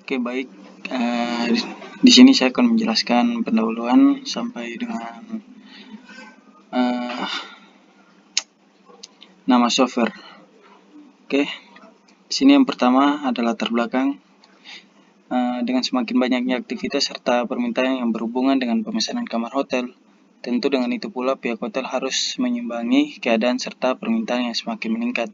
Oke, baik. Di sini saya akan menjelaskan pendahuluan sampai dengan nama software. Oke, di sini yang pertama adalah latar belakang. Dengan semakin banyaknya aktivitas serta permintaan yang berhubungan dengan pemesanan kamar hotel, tentu dengan itu pula pihak hotel harus menyimbangi keadaan serta permintaan yang semakin meningkat.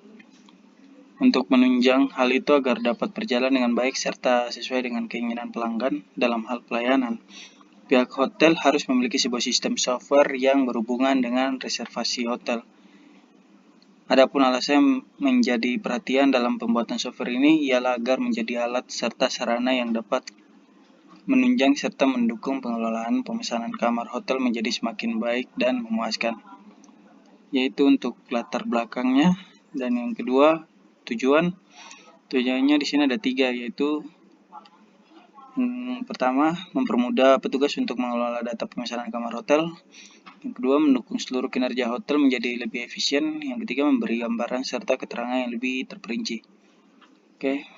Untuk menunjang hal itu agar dapat berjalan dengan baik serta sesuai dengan keinginan pelanggan dalam hal pelayanan, pihak hotel harus memiliki sebuah sistem software yang berhubungan dengan reservasi hotel. Adapun alasan menjadi perhatian dalam pembuatan software ini ialah agar menjadi alat serta sarana yang dapat menunjang serta mendukung pengelolaan pemesanan kamar hotel menjadi semakin baik dan memuaskan. Yaitu untuk latar belakangnya. Dan yang kedua, tujuannya di sini ada 3, yaitu pertama, mempermudah petugas untuk mengelola data pemesanan kamar hotel. Yang kedua, mendukung seluruh kinerja hotel menjadi lebih efisien. Yang ketiga, memberi gambaran serta keterangan yang lebih terperinci. Oke.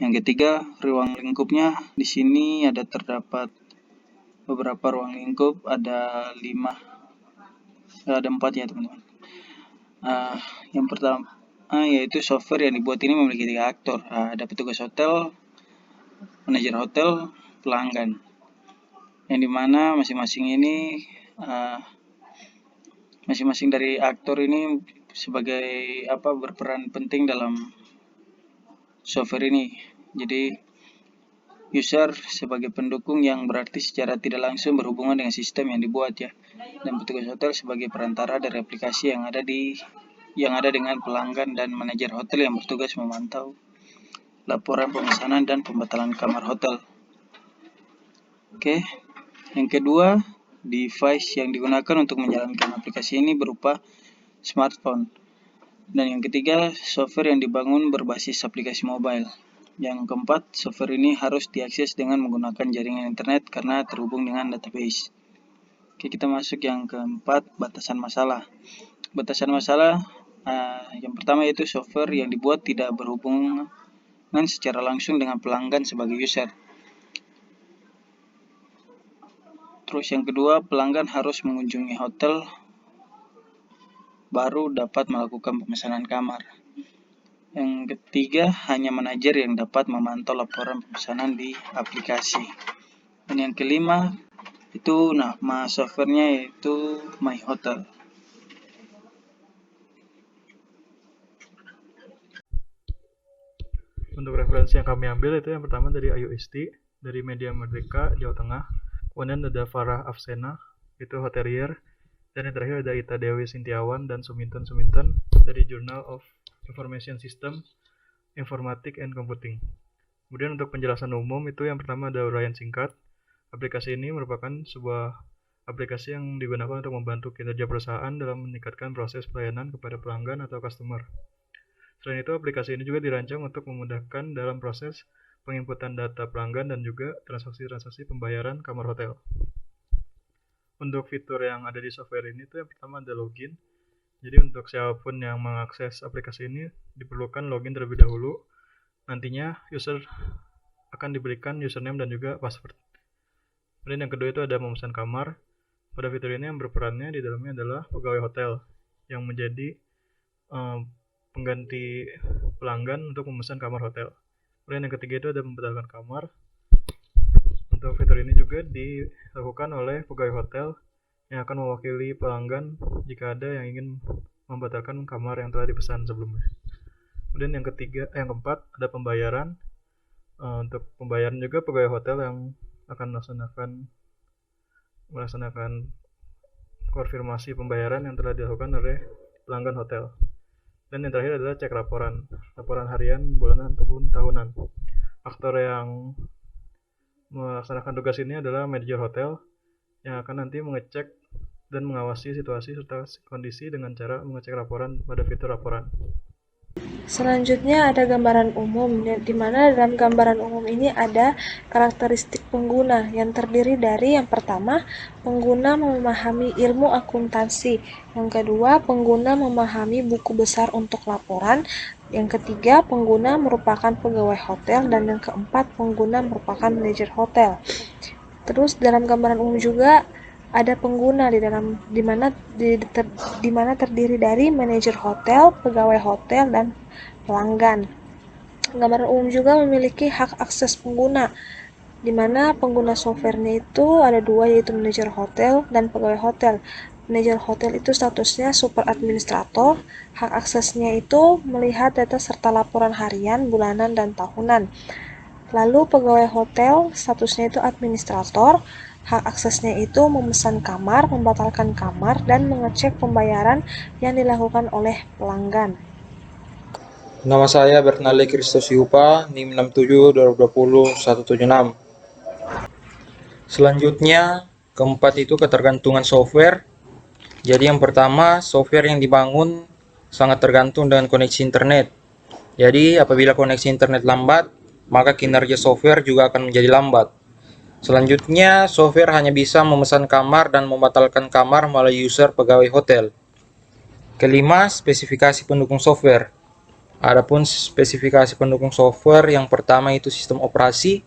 Yang ketiga, ruang lingkupnya. Di sini terdapat beberapa ruang lingkup, ada 4 ya teman-teman. Yang pertama yaitu software yang dibuat ini memiliki 3 aktor. Ada petugas hotel, manajer hotel, pelanggan. Yang dimana masing-masing dari aktor ini sebagai berperan penting dalam software ini. Jadi user sebagai pendukung yang berarti secara tidak langsung berhubungan dengan sistem yang dibuat ya. Dan petugas hotel sebagai perantara dari aplikasi yang ada dengan pelanggan, dan manajer hotel yang bertugas memantau laporan pemesanan dan pembatalan kamar hotel. Oke. Yang kedua, device yang digunakan untuk menjalankan aplikasi ini berupa smartphone. Dan yang ketiga, software yang dibangun berbasis aplikasi mobile. Yang keempat, software ini harus diakses dengan menggunakan jaringan internet karena terhubung dengan database. Oke, kita masuk yang keempat, batasan masalah. Batasan masalah yang pertama yaitu software yang dibuat tidak berhubungan secara langsung dengan pelanggan sebagai user. Terus yang kedua, pelanggan harus mengunjungi hotel baru dapat melakukan pemesanan kamar. Yang ketiga, hanya manajer yang dapat memantau laporan pemesanan di aplikasi. Dan yang kelima, itu nama softwarenya yaitu My Hotel. Untuk referensi yang kami ambil itu yang pertama dari IUST, dari Media Merdeka, Jawa Tengah. Kemudian ada Farah Afsena, itu hotelier. Dan yang terakhir ada Ita Dewi Sintiawan dan Suminten dari Journal of Information System, Informatic and Computing. Kemudian untuk penjelasan umum itu yang pertama ada uraian singkat. Aplikasi ini merupakan sebuah aplikasi yang digunakan untuk membantu kinerja perusahaan dalam meningkatkan proses pelayanan kepada pelanggan atau customer. Selain itu, aplikasi ini juga dirancang untuk memudahkan dalam proses penginputan data pelanggan dan juga transaksi-transaksi pembayaran kamar hotel. Untuk fitur yang ada di software ini itu yang pertama ada login. Jadi untuk siapapun yang mengakses aplikasi ini diperlukan login terlebih dahulu. Nantinya user akan diberikan username dan juga password. Kemudian yang kedua itu ada memesan kamar. Pada fitur ini yang berperannya di dalamnya adalah pegawai hotel yang menjadi pengganti pelanggan untuk memesan kamar hotel. Kemudian yang ketiga itu ada membatalkan kamar. Untuk fitur ini juga dilakukan oleh pegawai hotel yang akan mewakili pelanggan jika ada yang ingin membatalkan kamar yang telah dipesan sebelumnya. Kemudian yang keempat ada pembayaran. Untuk pembayaran juga pegawai hotel yang akan melaksanakan konfirmasi pembayaran yang telah dilakukan oleh pelanggan hotel. Dan yang terakhir adalah cek laporan harian, bulanan, ataupun tahunan. Aktor yang melaksanakan tugas ini adalah manajer hotel yang akan nanti mengecek dan mengawasi situasi serta kondisi dengan cara mengecek laporan pada fitur laporan. Selanjutnya ada gambaran umum, di mana dalam gambaran umum ini ada karakteristik pengguna yang terdiri dari yang pertama, pengguna memahami ilmu akuntansi, yang kedua, pengguna memahami buku besar untuk laporan, Yang ketiga, pengguna merupakan pegawai hotel, dan yang keempat, pengguna merupakan manajer hotel. Terus dalam gambaran umum juga ada pengguna di mana terdiri dari manajer hotel, pegawai hotel, dan pelanggan. Gambaran umum juga memiliki hak akses pengguna, di mana pengguna softwarenya itu ada dua, yaitu manajer hotel dan pegawai hotel. Manajer hotel itu statusnya super administrator, hak aksesnya itu melihat data serta laporan harian, bulanan, dan tahunan. Lalu pegawai hotel statusnya itu administrator, hak aksesnya itu memesan kamar, membatalkan kamar, dan mengecek pembayaran yang dilakukan oleh pelanggan. Nama saya Bernali Kristus Yupa, NIM 67-2020-176. Selanjutnya, keempat itu ketergantungan software. Jadi yang pertama, software yang dibangun sangat tergantung dengan koneksi internet. Jadi apabila koneksi internet lambat, maka kinerja software juga akan menjadi lambat. Selanjutnya, software hanya bisa memesan kamar dan membatalkan kamar melalui user pegawai hotel. Kelima, spesifikasi pendukung software. Adapun spesifikasi pendukung software yang pertama itu sistem operasi,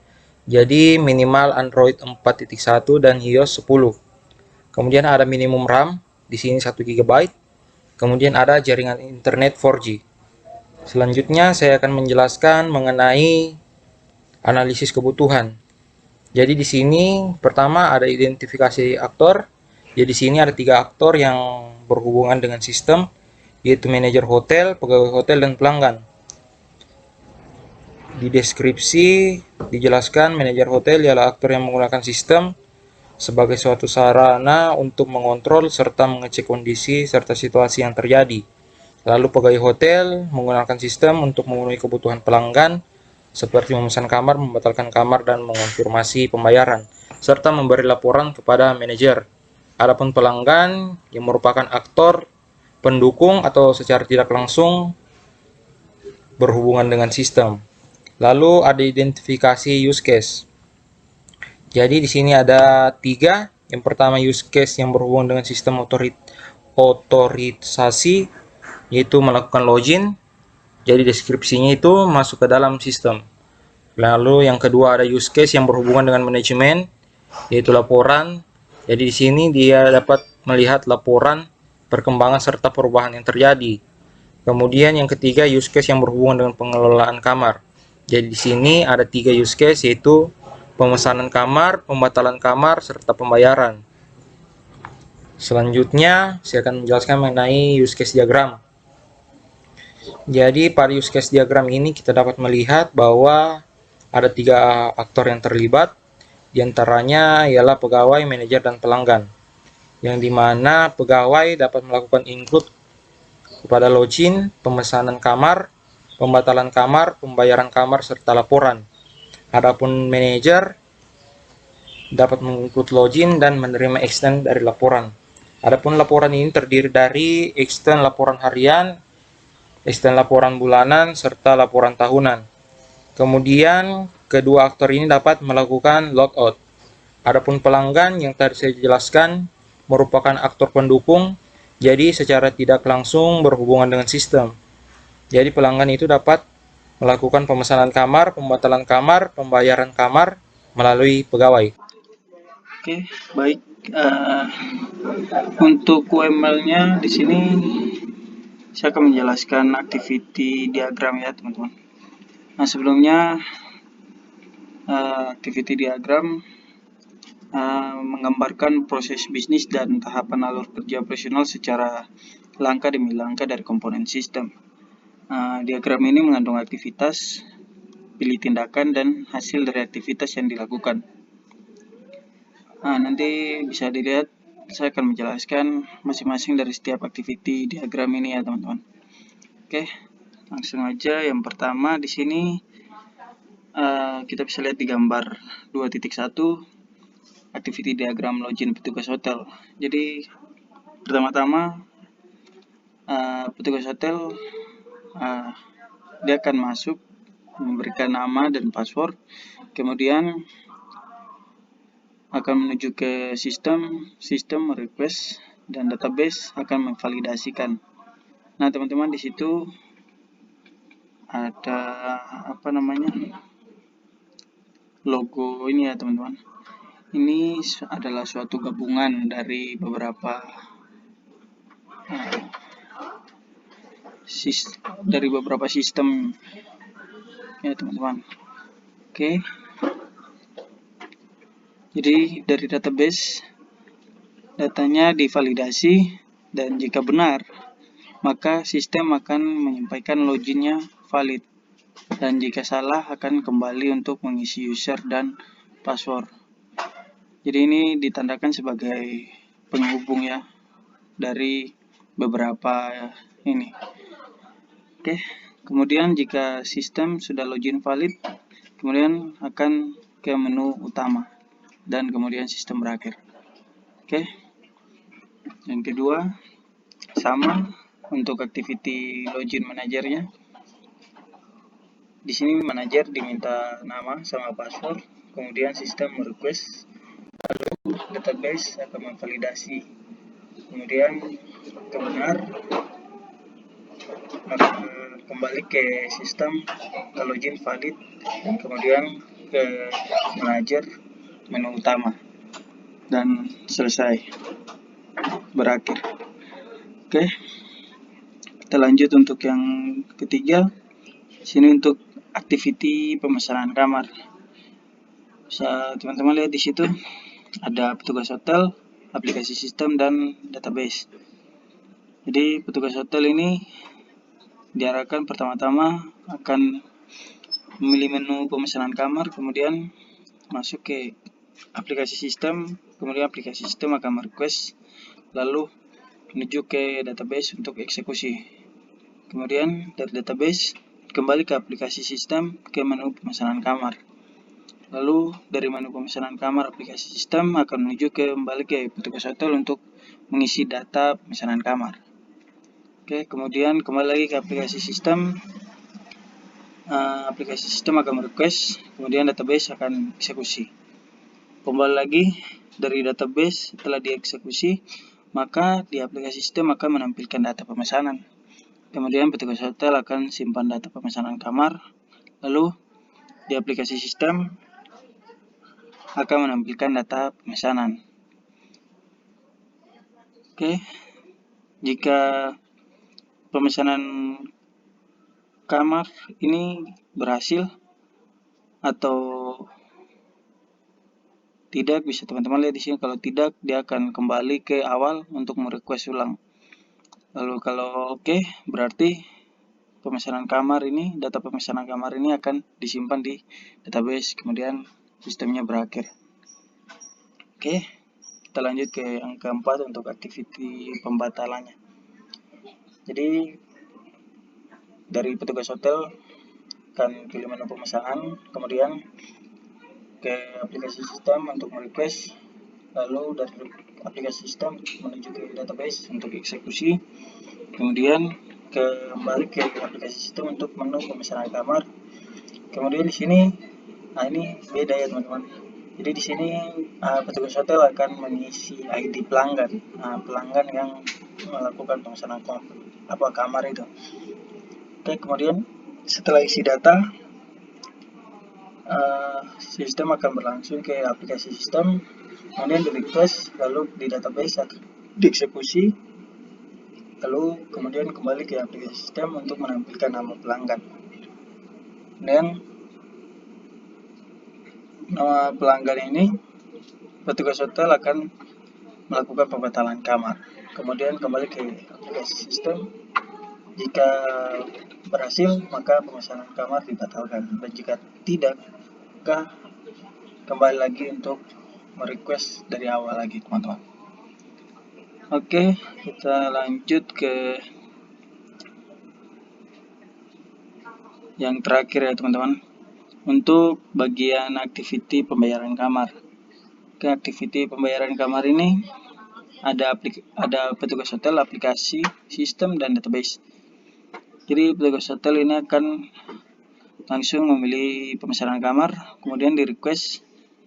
jadi minimal Android 4.1 dan iOS 10. Kemudian ada minimum RAM, di sini 1 GB. Kemudian ada jaringan internet 4G. Selanjutnya saya akan menjelaskan mengenai analisis kebutuhan. Jadi di sini pertama ada identifikasi aktor. Jadi di sini ada 3 aktor yang berhubungan dengan sistem, yaitu manajer hotel, pegawai hotel, dan pelanggan. Di deskripsi dijelaskan manajer hotel ialah aktor yang menggunakan sistem sebagai suatu sarana untuk mengontrol serta mengecek kondisi serta situasi yang terjadi. Lalu pegawai hotel menggunakan sistem untuk memenuhi kebutuhan pelanggan seperti memesan kamar, membatalkan kamar, dan mengonfirmasi pembayaran, serta memberi laporan kepada manajer. Adapun pelanggan yang merupakan aktor pendukung atau secara tidak langsung berhubungan dengan sistem. Lalu ada identifikasi use case. Jadi di sini ada 3. Yang pertama use case yang berhubungan dengan sistem otorisasi, yaitu melakukan login. Jadi deskripsinya itu masuk ke dalam sistem. Lalu yang kedua ada use case yang berhubungan dengan manajemen, yaitu laporan. Jadi di sini dia dapat melihat laporan, perkembangan serta perubahan yang terjadi. Kemudian yang ketiga use case yang berhubungan dengan pengelolaan kamar. Jadi di sini ada 3 use case, yaitu pemesanan kamar, pembatalan kamar, serta pembayaran. Selanjutnya saya akan menjelaskan mengenai use case diagram. Jadi pada use case diagram ini kita dapat melihat bahwa ada 3 aktor yang terlibat, diantaranya ialah pegawai, manajer, dan pelanggan. Yang dimana pegawai dapat melakukan include kepada login, pemesanan kamar, pembatalan kamar, pembayaran kamar, serta laporan. Adapun manajer dapat mengikut login dan menerima extend dari laporan. Adapun laporan ini terdiri dari extend laporan harian, extend laporan bulanan, serta laporan tahunan. Kemudian kedua aktor ini dapat melakukan logout. Adapun pelanggan yang tadi saya jelaskan merupakan aktor pendukung, jadi secara tidak langsung berhubungan dengan sistem. Jadi pelanggan itu dapat melakukan pemesanan kamar, pembatalan kamar, pembayaran kamar melalui pegawai. Oke, baik. Untuk UML-nya di sini saya akan menjelaskan activity diagram ya teman-teman. Nah sebelumnya activity diagram menggambarkan proses bisnis dan tahapan alur kerja operasional secara langkah demi langkah dari komponen sistem. Diagram ini mengandung aktivitas, pilih tindakan, dan hasil dari aktivitas yang dilakukan. Nanti bisa dilihat, saya akan menjelaskan masing-masing dari setiap activity diagram ini ya teman-teman. Oke, langsung aja. Yang pertama di sini kita bisa lihat di gambar 2.1 activity diagram login petugas hotel. Jadi pertama-tama petugas hotel dia akan masuk, memberikan nama dan password, kemudian akan menuju ke sistem request, dan database akan memvalidasikan. Nah teman-teman, di situ ada apa namanya, logo ini ya teman-teman. Ini adalah suatu gabungan dari beberapa sistem ya teman-teman. Oke. Jadi dari database datanya divalidasi, dan jika benar maka sistem akan menyampaikan loginnya valid, dan jika salah akan kembali untuk mengisi user dan password. Jadi ini ditandakan sebagai penghubung ya dari beberapa ini. Oke, kemudian jika sistem sudah login valid, kemudian akan ke menu utama dan kemudian sistem berakhir. Oke. Yang kedua sama untuk activity login manajernya. Di sini manajer diminta nama sama password, kemudian sistem merequest, lalu database akan memvalidasi, kemudian benar maka kembali ke sistem, ke login valid, dan kemudian ke manajer menu utama, dan selesai, berakhir. Oke, kita lanjut untuk yang ketiga. Sini untuk activity pemesanan kamar. Bisa teman-teman lihat di situ ada petugas hotel, aplikasi sistem, dan database. Jadi petugas hotel ini diarahkan pertama-tama akan memilih menu pemesanan kamar, kemudian masuk ke aplikasi sistem, kemudian aplikasi sistem akan merequest, lalu menuju ke database untuk eksekusi. Kemudian dari database kembali ke aplikasi sistem ke menu pemesanan kamar. Lalu dari menu pemesanan kamar aplikasi sistem akan menuju kembali ke petugas hotel untuk mengisi data pemesanan kamar. Oke, kemudian kembali lagi ke aplikasi sistem. Aplikasi sistem akan merequest, kemudian database akan eksekusi. Kembali lagi dari database setelah dieksekusi, maka di aplikasi sistem akan menampilkan data pemesanan. Kemudian petugas hotel akan simpan data pemesanan kamar, lalu di aplikasi sistem akan menampilkan data pemesanan. Oke, jika pemesanan kamar ini berhasil atau tidak, bisa teman-teman lihat di sini. Kalau tidak, dia akan kembali ke awal untuk merequest ulang. Lalu kalau oke, berarti pemesanan kamar ini, data pemesanan kamar ini akan disimpan di database, kemudian sistemnya berakhir. Oke, kita lanjut ke yang keempat untuk activity pembatalannya. Jadi dari petugas hotel akan pilih menu pemesanan, kemudian ke aplikasi sistem untuk merequest, lalu dari aplikasi sistem menuju ke database untuk eksekusi, kemudian kembali ke aplikasi sistem untuk menu pemesanan kamar. Kemudian di sini, ini beda ya teman-teman. Jadi di sini petugas hotel akan mengisi ID pelanggan, pelanggan yang melakukan pemesanan kamar itu. Oke, kemudian setelah isi data, sistem akan berlangsung ke aplikasi sistem, kemudian di request, lalu di database akan dieksekusi, lalu kemudian kembali ke aplikasi sistem untuk menampilkan nama pelanggan. Dan nama pelanggan ini petugas hotel akan melakukan pembatalan kamar, kemudian kembali ke aplikasi sistem. Jika berhasil, maka pemesanan kamar dibatalkan, dan jika tidak, maka kembali lagi untuk merequest dari awal lagi teman-teman. Oke, kita lanjut ke yang terakhir ya teman-teman, untuk bagian activity pembayaran kamar. Ke activity pembayaran kamar ini ada petugas hotel, aplikasi sistem, dan database. Jadi petugas hotel ini akan langsung memilih pemesanan kamar, kemudian di request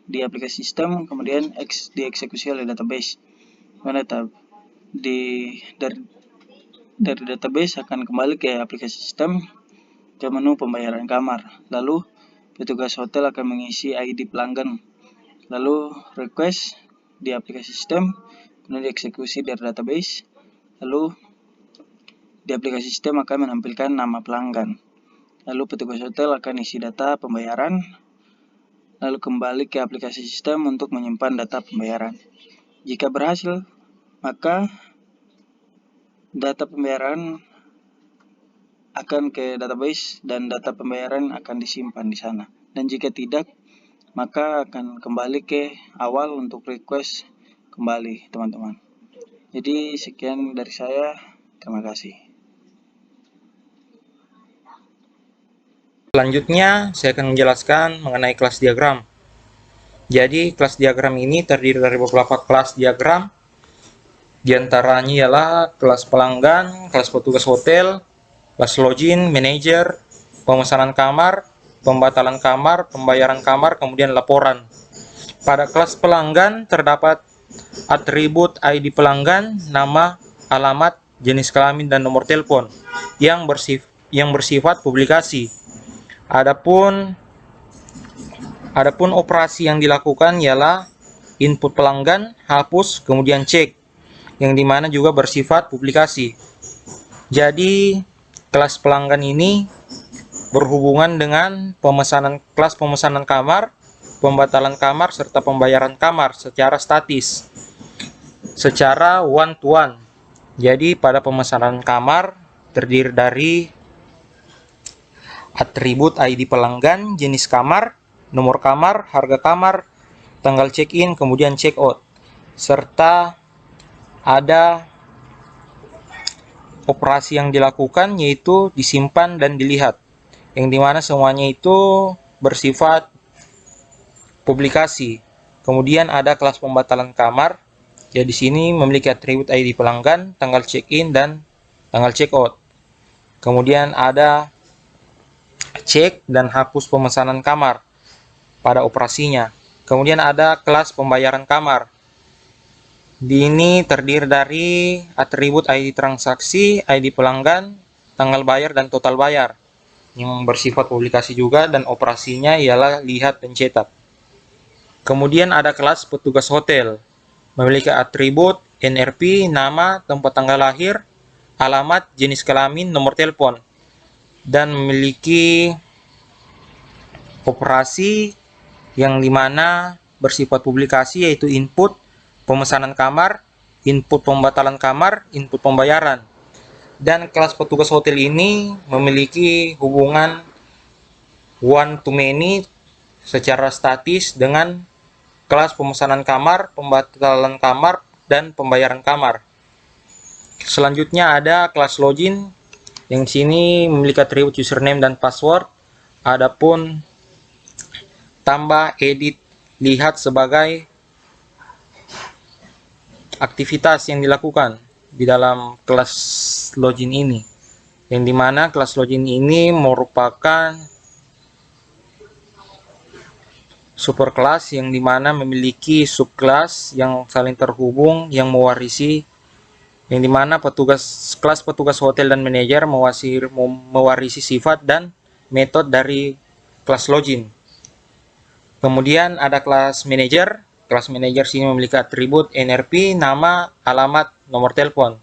di aplikasi sistem, kemudian dieksekusi oleh database. Dari database akan kembali ke aplikasi sistem, ke menu pembayaran kamar. Lalu petugas hotel akan mengisi ID pelanggan. Lalu request di aplikasi sistem, kemudian dieksekusi dari database. Lalu di aplikasi sistem akan menampilkan nama pelanggan. Lalu petugas hotel akan isi data pembayaran, lalu kembali ke aplikasi sistem untuk menyimpan data pembayaran. Jika berhasil, maka data pembayaran akan ke database dan data pembayaran akan disimpan di sana. Dan jika tidak, maka akan kembali ke awal untuk request kembali, teman-teman. Jadi sekian dari saya. Terima kasih. Selanjutnya, saya akan menjelaskan mengenai kelas diagram. Jadi, kelas diagram ini terdiri dari beberapa kelas diagram. Di antaranya ialah kelas pelanggan, kelas petugas hotel, kelas login, manajer, pemesanan kamar, pembatalan kamar, pembayaran kamar, kemudian laporan. Pada kelas pelanggan terdapat atribut ID pelanggan, nama, alamat, jenis kelamin, dan nomor telepon yang bersifat publikasi. Adapun operasi yang dilakukan ialah input pelanggan, hapus, kemudian cek, yang dimana juga bersifat publikasi. Jadi kelas pelanggan ini berhubungan dengan kelas pemesanan kamar, pembatalan kamar, serta pembayaran kamar secara statis, secara one to one. Jadi pada pemesanan kamar terdiri dari atribut ID pelanggan, jenis kamar, nomor kamar, harga kamar, tanggal check-in, kemudian check-out, serta ada operasi yang dilakukan yaitu disimpan dan dilihat, yang dimana semuanya itu bersifat publikasi. Kemudian ada kelas pembatalan kamar, ya di sini memiliki atribut ID pelanggan, tanggal check-in, dan tanggal check-out. Kemudian ada cek dan hapus pemesanan kamar pada operasinya. Kemudian ada kelas pembayaran kamar. Di ini terdiri dari atribut ID transaksi, ID pelanggan, tanggal bayar, dan total bayar yang bersifat publikasi juga, dan operasinya ialah lihat dan cetak. Kemudian ada kelas petugas hotel, memiliki atribut NRP, nama, tempat tanggal lahir, alamat, jenis kelamin, nomor telepon, dan memiliki operasi yang dimana bersifat publikasi yaitu input pemesanan kamar, input pembatalan kamar, input pembayaran. Dan kelas petugas hotel ini memiliki hubungan one to many secara statis dengan kelas pemesanan kamar, pembatalan kamar, dan pembayaran kamar. Selanjutnya ada kelas login yang sini memiliki atribut username dan password. Adapun tambah, edit, lihat sebagai aktivitas yang dilakukan di dalam kelas login ini, yang dimana kelas login ini merupakan superkelas yang dimana memiliki subkelas yang saling terhubung, yang mewarisi, yang dimana kelas petugas hotel dan manajer mewarisi sifat dan metode dari kelas login. Kemudian ada kelas manajer. Kelas manajer sini memiliki atribut NRP, nama, alamat, nomor telepon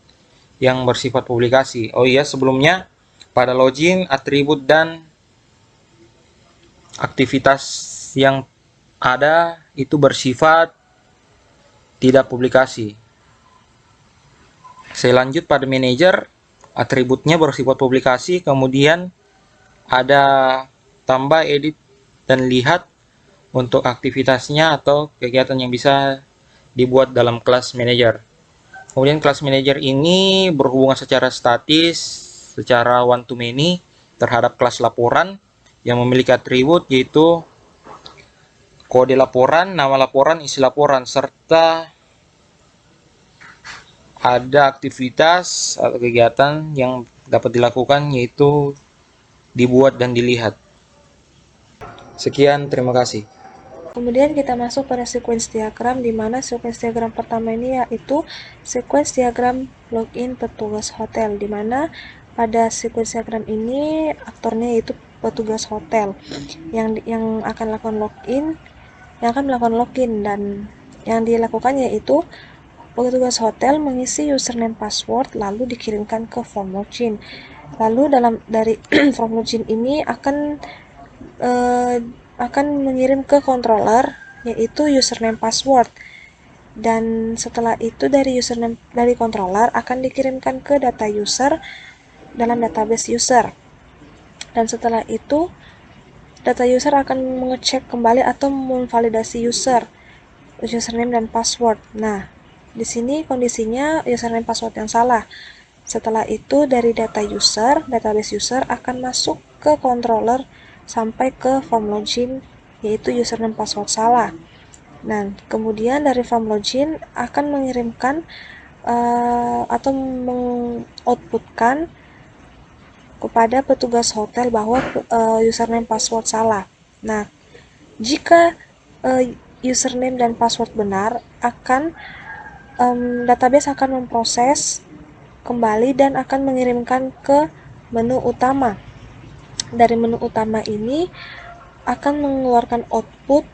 yang bersifat publikasi. Oh iya, sebelumnya pada login, atribut dan aktivitas yang ada itu bersifat tidak publikasi. Saya lanjut pada manajer, atributnya bersifat publikasi, kemudian ada tambah, edit, dan lihat untuk aktivitasnya atau kegiatan yang bisa dibuat dalam kelas manajer. Kemudian kelas manajer ini berhubungan secara statis, secara one to many terhadap kelas laporan yang memiliki atribut yaitu kode laporan, nama laporan, isi laporan, serta ada aktivitas atau kegiatan yang dapat dilakukan yaitu dibuat dan dilihat. Sekian, terima kasih. Kemudian kita masuk pada sequence diagram, di mana sequence diagram pertama ini yaitu sequence diagram login petugas hotel, di mana pada sequence diagram ini aktornya yaitu petugas hotel yang akan melakukan login, dan yang dilakukan yaitu petugas hotel mengisi username password lalu dikirimkan ke form login. Lalu dari form login ini akan mengirim ke controller yaitu username password, dan setelah itu dari controller akan dikirimkan ke data user dalam database user, dan setelah itu data user akan mengecek kembali atau memvalidasi username dan password. Nah, di sini kondisinya username password yang salah. Setelah itu dari database user akan masuk ke controller sampai ke form login yaitu username password salah. Nah, kemudian dari form login akan mengirimkan atau mengoutputkan kepada petugas hotel bahwa username password salah. Nah, jika username dan password benar, database akan memproses kembali dan akan mengirimkan ke menu utama. Dari menu utama ini akan mengeluarkan output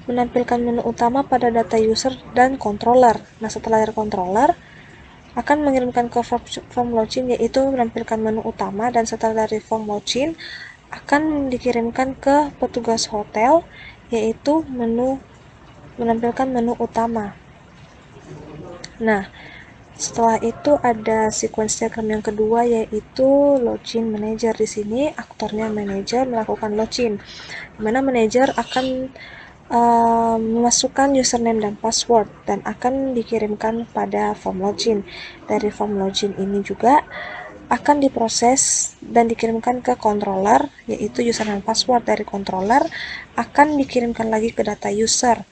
menampilkan menu utama pada data user dan controller. Nah, setelah dari controller akan mengirimkan ke form login yaitu menampilkan menu utama, dan setelah dari form login akan dikirimkan ke petugas hotel yaitu menampilkan menu utama. Nah, setelah itu ada sequence diagram yang kedua yaitu login manager. Di sini aktornya manager melakukan login, di mana manager akan memasukkan username dan password dan akan dikirimkan pada form login. Dari form login ini juga akan diproses dan dikirimkan ke controller yaitu username dan password. Dari controller akan dikirimkan lagi ke data user,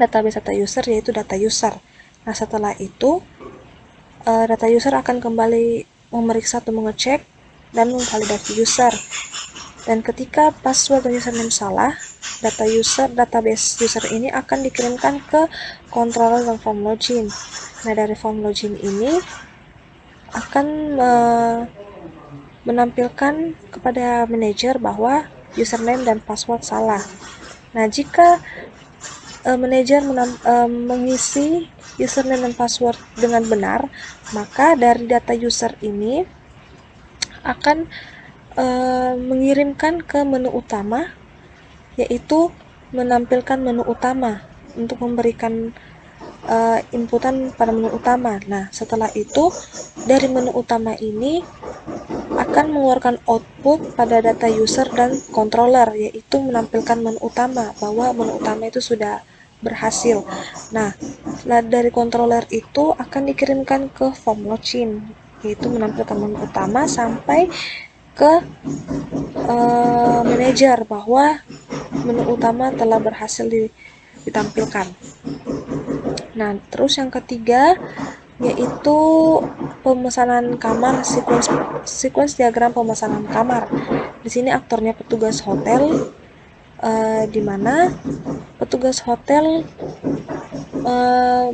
database data user yaitu data user. Nah, setelah itu data user akan kembali memeriksa atau mengecek dan memvalidasi user. Dan ketika password dan username salah, database user ini akan dikirimkan ke controller dan form login. Nah, dari form login ini akan menampilkan kepada manajer bahwa username dan password salah. Nah, jika manajer mengisi username dan password dengan benar, maka dari data user ini akan mengirimkan ke menu utama yaitu menampilkan menu utama untuk memberikan inputan pada menu utama. Nah, setelah itu dari menu utama ini akan mengeluarkan output pada data user dan controller yaitu menampilkan menu utama bahwa menu utama itu sudah berhasil. Nah, dari controller itu akan dikirimkan ke form login yaitu menampilkan menu utama sampai ke manajer bahwa menu utama telah berhasil ditampilkan. Nah, terus yang ketiga yaitu pemesanan kamar, sequence diagram pemesanan kamar. Di sini aktornya petugas hotel, di mana petugas hotel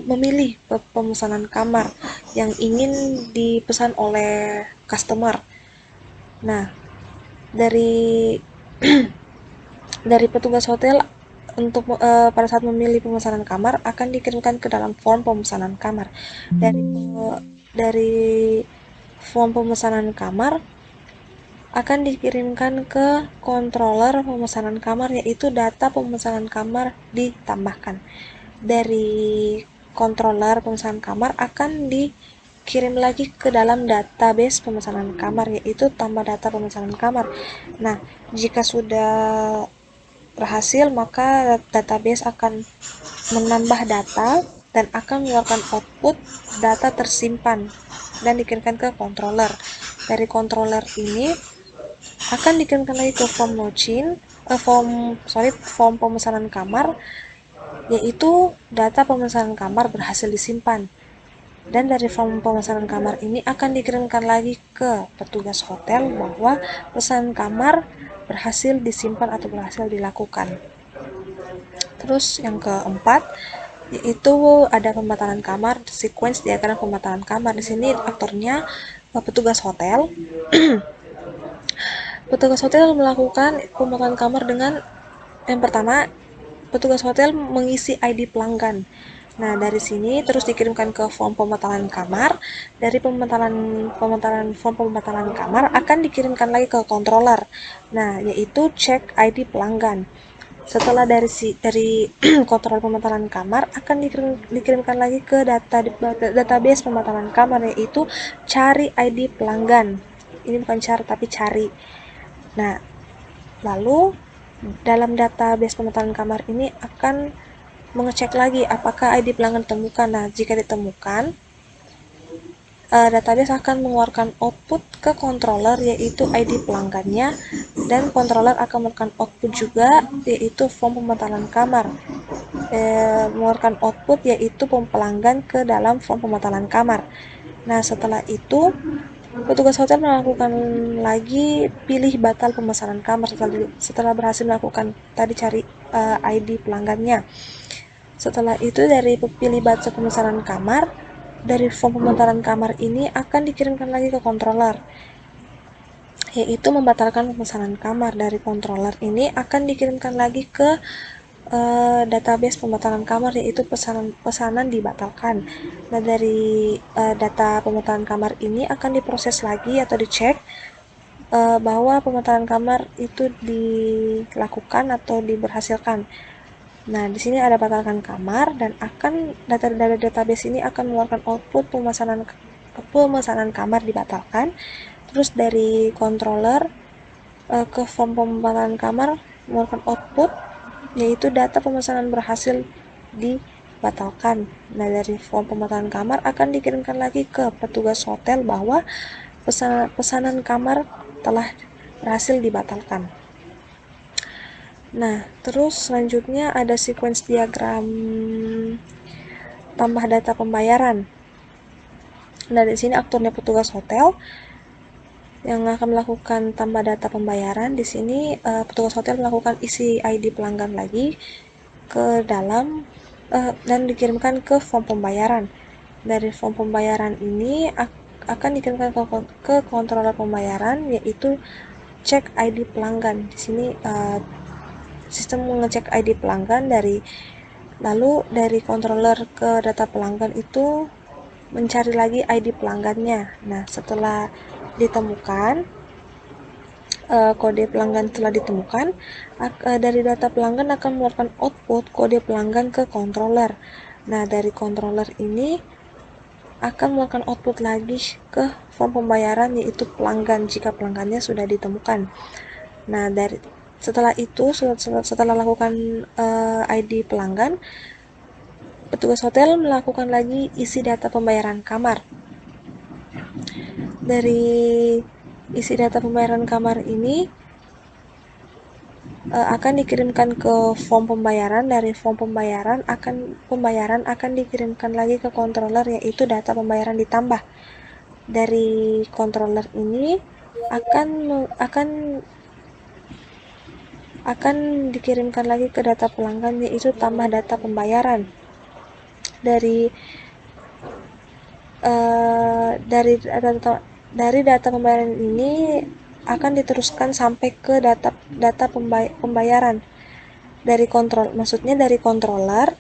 memilih pemesanan kamar yang ingin dipesan oleh customer. Nah, dari dari petugas hotel untuk pada saat memilih pemesanan kamar akan dikirimkan ke dalam form pemesanan kamar. Dari form pemesanan kamar akan dikirimkan ke controller pemesanan kamar yaitu data pemesanan kamar ditambahkan. Dari controller pemesanan kamar akan dikirim lagi ke dalam database pemesanan kamar yaitu tambah data pemesanan kamar. Nah, jika sudah berhasil maka database akan menambah data dan akan mengeluarkan output data tersimpan dan dikirimkan ke controller. Dari controller ini akan dikirimkan lagi ke form login, form pemesanan kamar yaitu data pemesanan kamar berhasil disimpan. Dan dari form pemesanan kamar ini akan dikirimkan lagi ke petugas hotel bahwa pesanan kamar berhasil disimpan atau berhasil dilakukan. Terus yang keempat yaitu ada pembatalan kamar, sequence diagram pembatalan kamar. Di sini aktornya petugas hotel. Petugas hotel melakukan pemetaan kamar dengan yang pertama, petugas hotel mengisi ID pelanggan. Nah, dari sini terus dikirimkan ke form pemetalan kamar. Dari form pemetalan kamar akan dikirimkan lagi ke controller. Nah, yaitu cek ID pelanggan. Setelah dari kontrol pemetalan kamar akan dikirimkan lagi ke database pemetalan kamar, yaitu cari ID pelanggan. Ini bukan cari tapi cari. Nah, lalu dalam database pemetalan kamar ini akan mengecek lagi apakah ID pelanggan ditemukan. Nah, jika ditemukan, database akan mengeluarkan output ke controller, yaitu ID pelanggannya, dan controller akan melakukan output juga, yaitu form pemetalan kamar. Mengeluarkan output yaitu pelanggan ke dalam form pemetalan kamar. Nah, setelah itu petugas hotel melakukan lagi pilih batal pemesanan kamar setelah berhasil melakukan tadi cari ID pelanggannya. Setelah itu dari pilih batal pemesanan kamar, dari form pemetalan kamar ini akan dikirimkan lagi ke controller, yaitu membatalkan pemesanan kamar. Dari controller ini akan dikirimkan lagi ke database pembatalan kamar, yaitu pesanan dibatalkan. Nah, dari data pembatalan kamar ini akan diproses lagi atau dicek bahwa pembatalan kamar itu dilakukan atau diberhasilkan. Nah, di sini ada batalkan kamar dan akan dari database ini akan mengeluarkan output pemesanan kamar dibatalkan. Terus dari controller ke form pembatalan kamar mengeluarkan output yaitu data pemesanan berhasil dibatalkan. Nah, dari form pembatalan kamar akan dikirimkan lagi ke petugas hotel bahwa pesanan kamar telah berhasil dibatalkan. Nah, terus selanjutnya ada sequence diagram tambah data pembayaran. Nah, di sini aktornya petugas hotel yang akan melakukan tambah data pembayaran. Di sini petugas hotel melakukan isi ID pelanggan lagi ke dalam dan dikirimkan ke form pembayaran. Dari form pembayaran ini akan dikirimkan ke controller pembayaran, yaitu cek ID pelanggan. Di sini sistem mengecek ID pelanggan lalu dari controller ke data pelanggan itu mencari lagi ID pelanggannya. Nah, setelah ditemukan kode pelanggan telah ditemukan, dari data pelanggan akan mengeluarkan output kode pelanggan ke controller. Nah, dari controller ini akan mengeluarkan output lagi ke form pembayaran, yaitu pelanggan jika pelanggannya sudah ditemukan. Nah, setelah itu setelah lakukan ID pelanggan, petugas hotel melakukan lagi isi data pembayaran kamar. Dari isi data pembayaran kamar ini akan dikirimkan ke form pembayaran. Dari form pembayaran akan dikirimkan lagi ke controller, yaitu data pembayaran ditambah. Dari controller ini akan dikirimkan lagi ke data pelanggan, yaitu tambah data pembayaran. Dari data pembayaran ini akan diteruskan sampai ke data pembayaran dari controller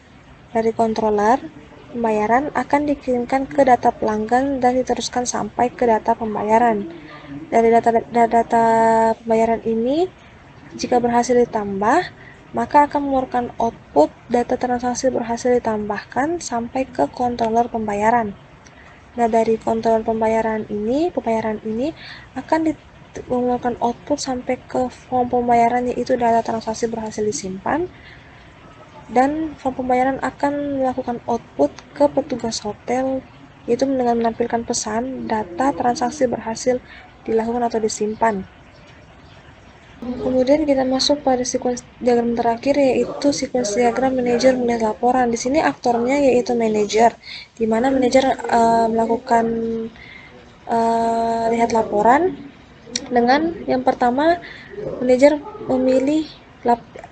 pembayaran akan dikirimkan ke data pelanggan dan diteruskan sampai ke data pembayaran. Dari data pembayaran ini jika berhasil ditambah, maka akan mengeluarkan output data transaksi berhasil ditambahkan sampai ke controller pembayaran. Nah, dari controller pembayaran ini akan mengeluarkan output sampai ke form pembayaran, yaitu data transaksi berhasil disimpan, dan form pembayaran akan melakukan output ke petugas hotel, yaitu dengan menampilkan pesan data transaksi berhasil dilakukan atau disimpan. Kemudian kita masuk pada sequence diagram terakhir, yaitu sequence diagram manajer melihat laporan. Di sini aktornya yaitu manajer, di mana manajer melakukan lihat laporan dengan yang pertama manajer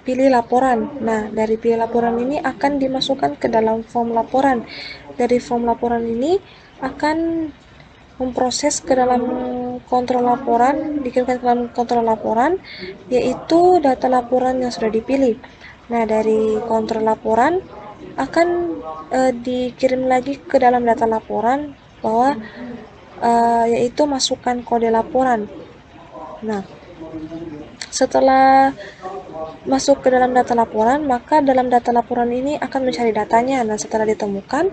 pilih laporan. Nah, dari pilih laporan ini akan dimasukkan ke dalam form laporan. Dari form laporan ini akan memproses ke dalam kontrol laporan, dikirimkan ke dalam kontrol laporan, yaitu data laporan yang sudah dipilih. Nah, dari kontrol laporan akan dikirim lagi ke dalam data laporan bahwa yaitu masukkan kode laporan. Nah, setelah masuk ke dalam data laporan, maka dalam data laporan ini akan mencari datanya. Nah, setelah ditemukan,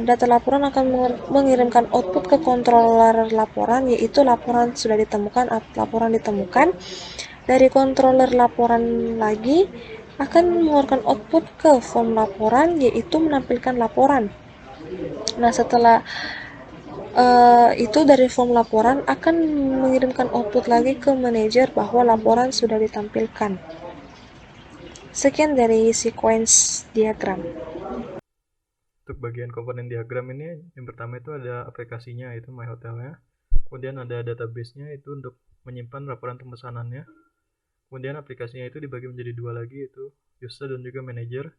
data laporan akan mengirimkan output ke controller laporan, yaitu laporan sudah ditemukan, laporan ditemukan. Dari controller laporan lagi akan mengeluarkan output ke form laporan, yaitu menampilkan laporan. Nah, setelah itu dari form laporan akan mengirimkan output lagi ke manajer bahwa laporan sudah ditampilkan. Sekian dari sequence diagram. Untuk bagian komponen diagram ini, yang pertama itu ada aplikasinya, yaitu My Hotel-nya. Kemudian ada database-nya, itu untuk menyimpan laporan pemesanannya. Kemudian aplikasinya itu dibagi menjadi dua lagi, yaitu user dan juga manager.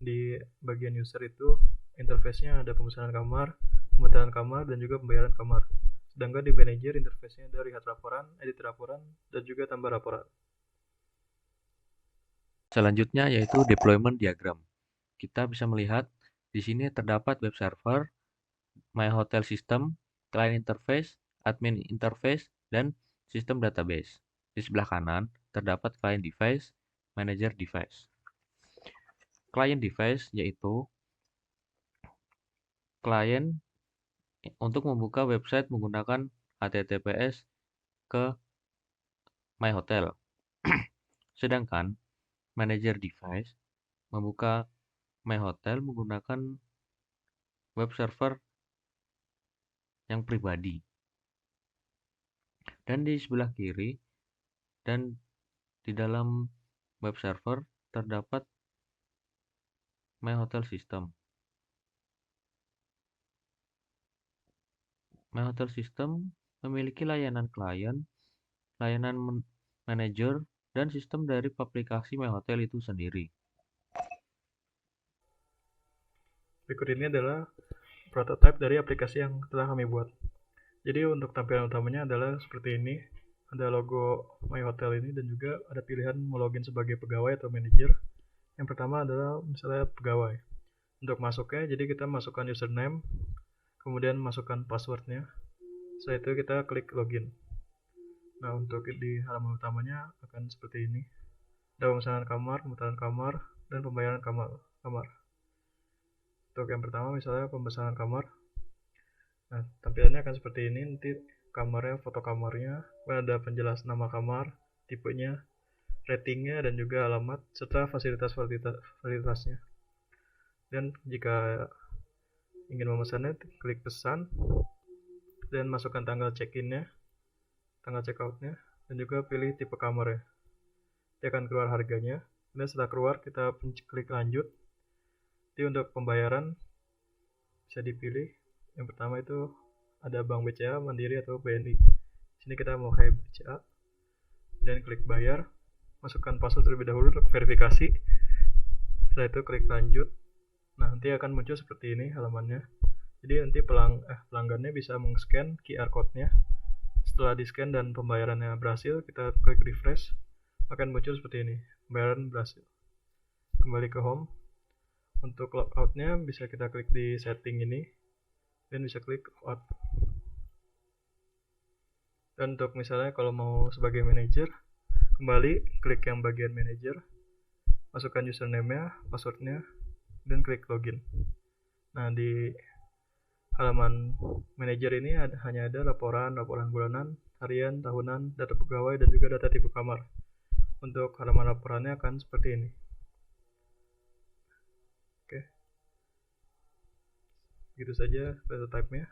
Di bagian user itu interface-nya ada pemesanan kamar, pemetaran kamar, dan juga pembayaran kamar. Sedangkan di manager interface-nya ada lihat laporan, edit laporan, dan juga tambah laporan. Selanjutnya yaitu deployment diagram. Kita bisa melihat di sini terdapat web server, My Hotel System, client interface, admin interface, dan sistem database. Di sebelah kanan terdapat client device, manager device. Client device yaitu klien untuk membuka website menggunakan HTTPS ke My Hotel. Sedangkan manager device membuka My Hotel menggunakan web server yang pribadi. Dan di sebelah kiri dan di dalam web server terdapat My Hotel System. My Hotel System memiliki layanan klien, layanan manager, dan sistem dari aplikasi My Hotel itu sendiri. Berikut ini adalah prototipe dari aplikasi yang telah kami buat. Jadi untuk tampilan utamanya adalah seperti ini. Ada logo My Hotel ini dan juga ada pilihan mau login sebagai pegawai atau manajer. Yang pertama adalah misalnya pegawai. Untuk masuknya, jadi kita masukkan username, kemudian masukkan passwordnya. Setelah itu kita klik login. Nah, untuk di halaman utamanya akan seperti ini. Ada pemesanan kamar, pemutaran kamar, dan pembayaran kamar. Untuk yang pertama misalnya pemesanan kamar. Nah, tampilannya akan seperti ini. Nanti kamarnya, foto kamarnya, ada penjelasan nama kamar, tipenya, ratingnya, dan juga alamat, serta fasilitasnya. Dan jika ingin memesannya, klik pesan, dan masukkan tanggal check-in-nya, tanggal check-out-nya, dan juga pilih tipe kamarnya. Dia akan keluar harganya, dan setelah keluar kita klik lanjut. Jadi untuk pembayaran bisa dipilih. Yang pertama itu ada Bank BCA, Mandiri, atau BNI. Sini kita mau kayak BCA, dan klik bayar. Masukkan password terlebih dahulu untuk verifikasi. Setelah itu klik lanjut. Nah, nanti akan muncul seperti ini halamannya. Jadi nanti pelanggannya bisa meng-scan QR code-nya. Setelah di-scan dan pembayarannya berhasil, kita klik refresh. Akan muncul seperti ini, pembayaran berhasil. Kembali ke home. Untuk logout-nya bisa kita klik di setting ini, dan bisa klik out. Dan untuk misalnya kalau mau sebagai manajer, kembali klik yang bagian manajer, masukkan username-nya, password-nya, dan klik login. Nah, di halaman manajer ini hanya ada laporan bulanan, harian, tahunan, data pegawai, dan juga data tipe kamar. Untuk halaman laporannya akan seperti ini. Oke. Gitu saja prototype-nya.